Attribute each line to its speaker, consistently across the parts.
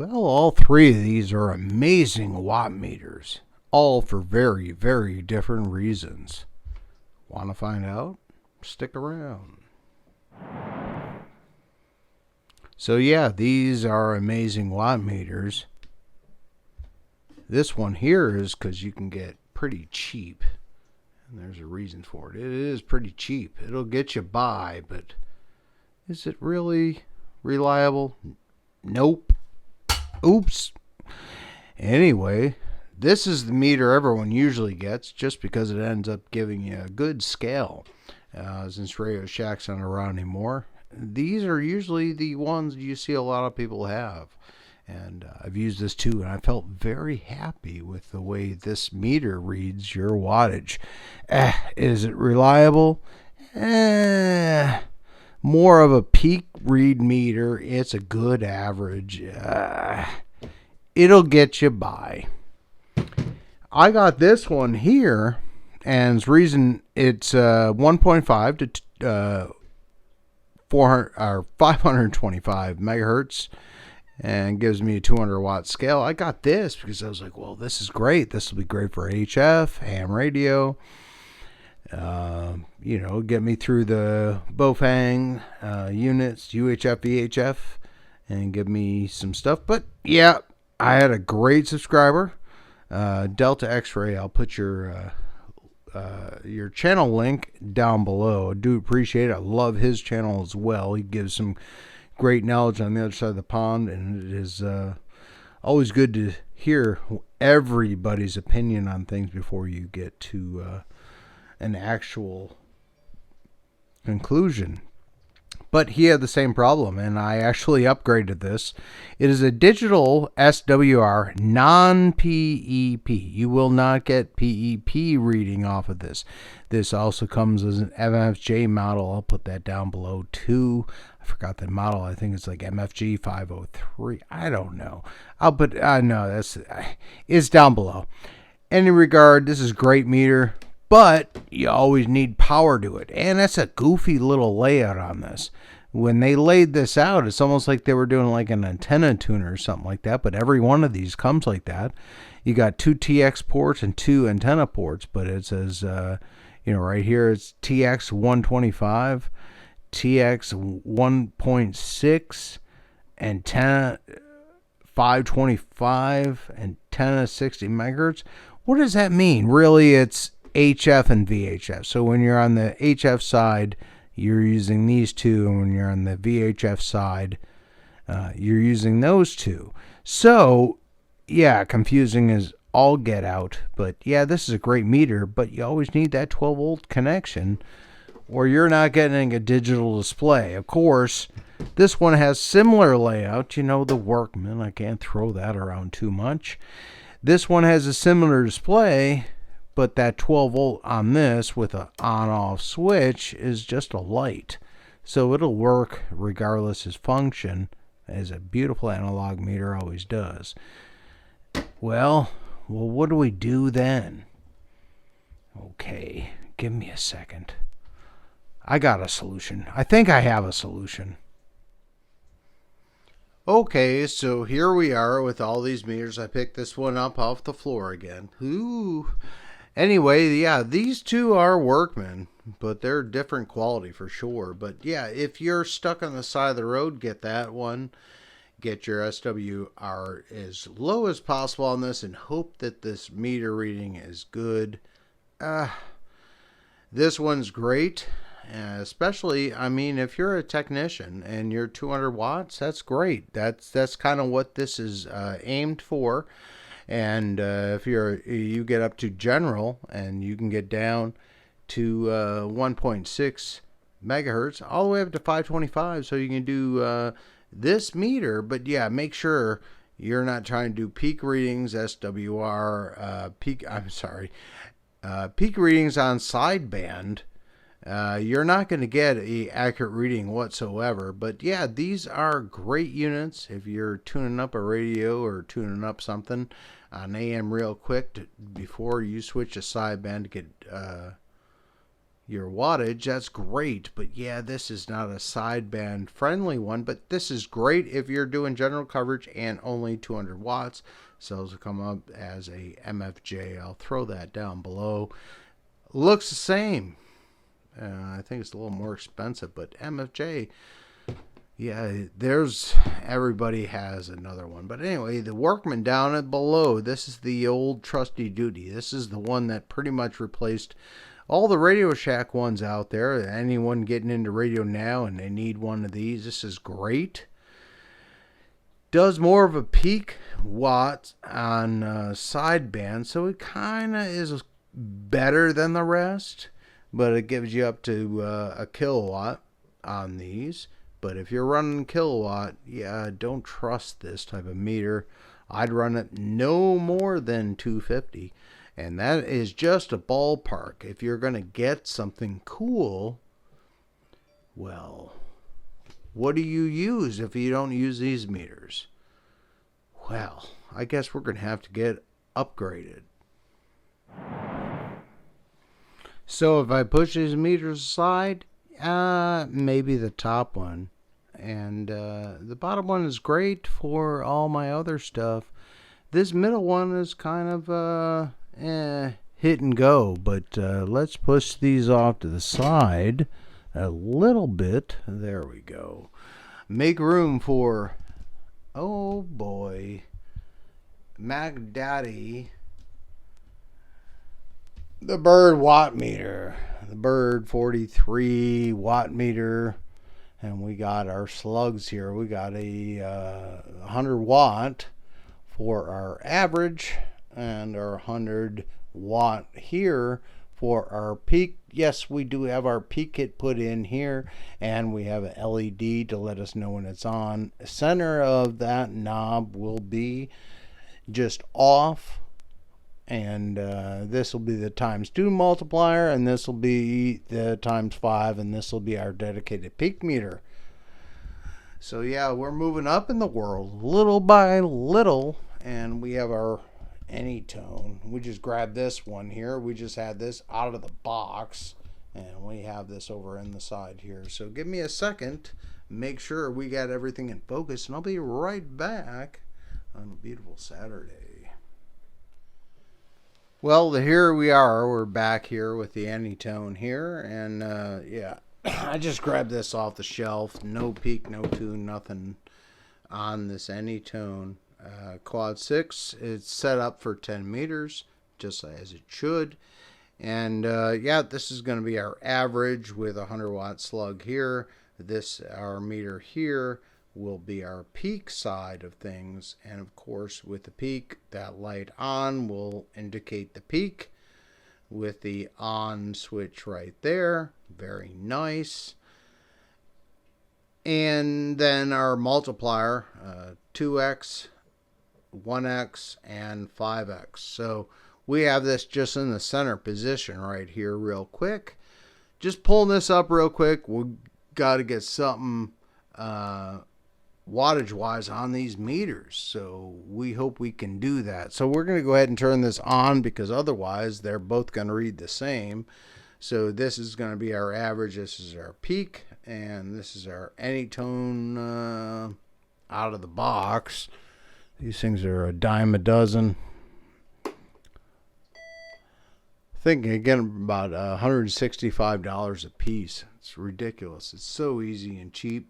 Speaker 1: Well, all three of these are amazing watt meters, all for very, very different reasons. Want to find out? Stick around. So yeah, these are amazing watt meters. This one here is because you can get pretty cheap. And there's a reason for it. It is pretty cheap. It'll get you by, but is it really reliable? Nope. Oops. Anyway, this is the meter everyone usually gets just because it ends up giving you a good scale. Since Radio Shack's not around anymore, these are usually the ones you see a lot of people have. And I've used this too, and I felt very happy with the way this meter reads your wattage. Is it reliable? More of a peak read meter. It's a good average. It'll get you by. I got this one here, and the reason it's 1.5 to 400 or 525 megahertz, and gives me a 200 watt scale. I got this because I was like, well, this is great. This will be great for HF, ham radio. Get me through the Bofang units, UHF, VHF, and give me some stuff. But yeah, I had a great subscriber, Delta X-Ray. I'll put your channel link down below. I do appreciate it. I love his channel as well. He gives some great knowledge on the other side of the pond, and it is always good to hear everybody's opinion on things before you get to an actual conclusion. But he had the same problem, and I actually upgraded this. It is a digital SWR non-PEP. You will not get PEP reading off of this. This also comes as an MFJ model. I'll put that down below too. I forgot the model. I think it's like MFG 503. I don't know. It's down below. Any regard, this is a great meter, but you always need power to it. And that's a goofy little layout on this. When they laid this out, it's almost like they were doing like an antenna tuner or something like that, but every one of these comes like that. You got 2 TX ports and 2 antenna ports, but it says, right here it's TX 125, TX 1.6, antenna 525, antenna 60 megahertz. What does that mean? Really, it's HF and VHF. So when you're on the HF side, you're using these two, and when you're on the VHF side, you're using those two. So, yeah, confusing as all get out. But, yeah, this is a great meter, but you always need that 12-volt connection, or you're not getting a digital display. Of course, this one has similar layout. The Workman. I can't throw that around too much. This one has a similar display, but that 12 volt on this with an on-off switch is just a light. So it'll work regardless of function, as a beautiful analog meter always does. Well, what do we do then? Okay, give me a second. I got a solution. I think I have a solution. Okay, so here we are with all these meters. I picked this one up off the floor again. Ooh. Anyway, yeah, these two are Workman, but they're different quality for sure. But yeah, if you're stuck on the side of the road, get that one. Get your SWR as low as possible on this and hope that this meter reading is good. This one's great. Especially, if you're a technician and you're 200 watts, that's great. That's kind of what this is aimed for. And if you get up to general and you can get down to 1.6 megahertz all the way up to 525, so you can do this meter. But yeah, make sure you're not trying to do peak readings, SWR, peak readings on sideband. You're not going to get an accurate reading whatsoever. But yeah, these are great units if you're tuning up a radio or tuning up something on AM real quick before you switch a sideband to get your wattage, that's great. But yeah, this is not a sideband friendly one, but this is great if you're doing general coverage and only 200 watts. Cells will come up as a MFJ. I'll throw that down below. Looks the same. I think it's a little more expensive, but MFJ, yeah, everybody has another one. But anyway, the Workman down below, this is the old trusty duty. This is the one that pretty much replaced all the Radio Shack ones out there. Anyone getting into radio now and they need one of these, this is great. Does more of a peak watt on sideband, so it kind of is better than the rest, but it gives you up to a kilowatt on these. But if you're running kilowatt, yeah, don't trust this type of meter. I'd run it no more than 250. And that is just a ballpark. If you're going to get something cool, well, what do you use if you don't use these meters? Well, I guess we're going to have to get upgraded. So if I push these meters aside, maybe the top one. And the bottom one is great for all my other stuff. This middle one is kind of hit and go. But let's push these off to the side a little bit. There we go. Make room for, oh boy, Mac Daddy, the Bird watt meter. The Bird 43 watt meter. And we got our slugs here. We got a 100 watt for our average and our 100 watt here for our peak. Yes, we do have our peak kit put in here, and we have an LED to let us know when it's on. The center of that knob will be just off, and this will be the ×2 multiplier, and this will be the ×5, and this will be our dedicated peak meter. So yeah, we're moving up in the world little by little, and we have our Anytone. We just grabbed this one here. We just had this out of the box, and we have this over in the side here. So give me a second, make sure we got everything in focus, and I'll be right back on a beautiful Saturday. Well, here we are. We're back here with the Anytone here, and yeah, I just grabbed this off the shelf. No peak, no tune, nothing on this Anytone. Quad 6, it's set up for 10 meters, just as it should. And yeah, this is going to be our average with a 100 watt slug here. This, our meter here, will be our peak side of things. And of course, with the peak, that light on will indicate the peak with the on switch right there. Very nice. And then our multiplier, 2x, 1x, and 5x. So we have this just in the center position right here real quick. Just pulling this up real quick. We've got to get something wattage wise on these meters. So we hope we can do that. So we're going to go ahead and turn this on, because otherwise they're both going to read the same. So this is going to be our average. This is our peak. And this is our Anytone out of the box. These things are a dime a dozen. I think again about $165 a piece. It's ridiculous. It's so easy and cheap.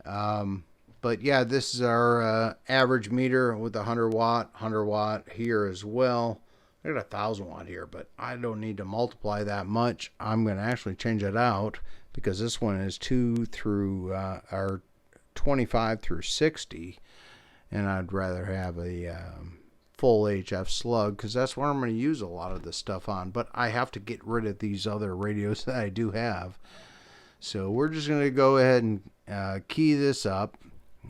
Speaker 1: But yeah, this is our average meter with 100 watt here as well. I got 1,000 watt here, but I don't need to multiply that much. I'm going to actually change it out, because this one is 2 through our 25 through 60. And I'd rather have a full HF slug, because that's what I'm going to use a lot of this stuff on. But I have to get rid of these other radios that I do have. So we're just going to go ahead and key this up.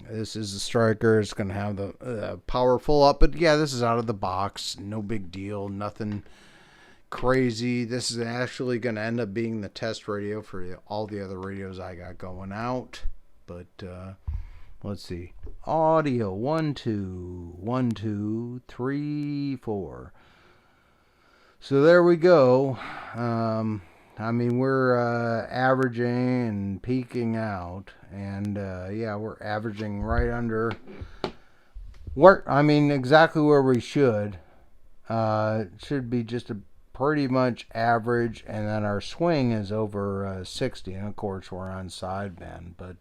Speaker 1: This is the striker. It's going to have the power full up. But yeah, this is out of the box. No big deal. Nothing crazy. This is actually going to end up being the test radio for all the other radios I got going out. But let's see. Audio 1 2 1 2 3 4. So there we go. I mean, we're averaging and peaking out, and yeah, we're averaging right under exactly where we should. It should be just a pretty much average, and then our swing is over 60, and of course we're on sideband, but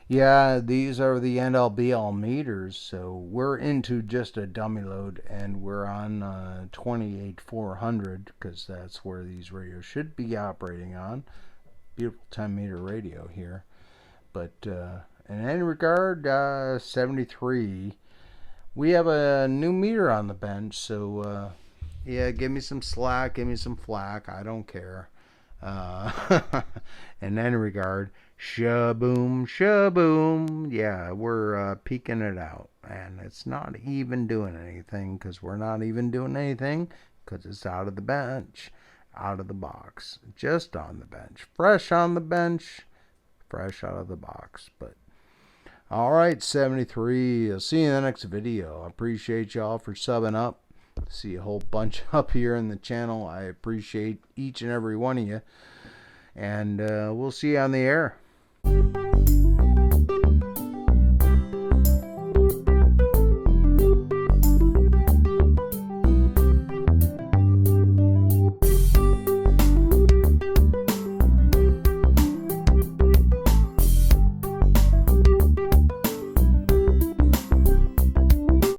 Speaker 1: yeah, these are the end all be all meters, so we're into just a dummy load, and we're on 28,400 because that's where these radios should be operating on. Beautiful 10 meter radio here, but in any regard, 73. We have a new meter on the bench, so yeah, give me some slack, give me some flack, I don't care. In any regard, shaboom, shaboom. Yeah, we're peeking it out, and it's not even doing anything because we're not even doing anything because it's out of the bench, out of the box, just on the bench, fresh on the bench, fresh out of the box. But all right, 73. I'll see you in the next video. I appreciate y'all for subbing up. See a whole bunch up here in the channel. I appreciate each and every one of you. And we'll see you on the air.